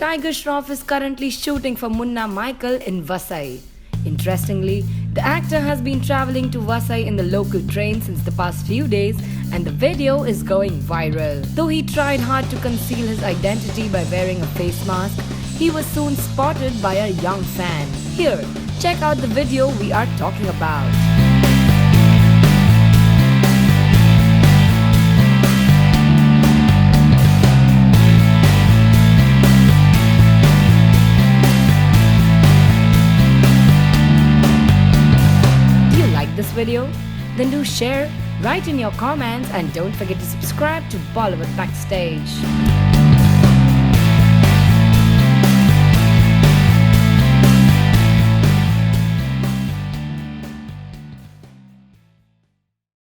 Tiger Shroff is currently shooting for Munna Michael in Vasai. Interestingly, the actor has been traveling to Vasai in the local train since the past few days and the video is going viral. Though he tried hard to conceal his identity by wearing a face mask, he was soon spotted by a young fan. Here, check out the video we are talking about. This video? Then do share, write in your comments and don't forget to subscribe to Bollywood Backstage.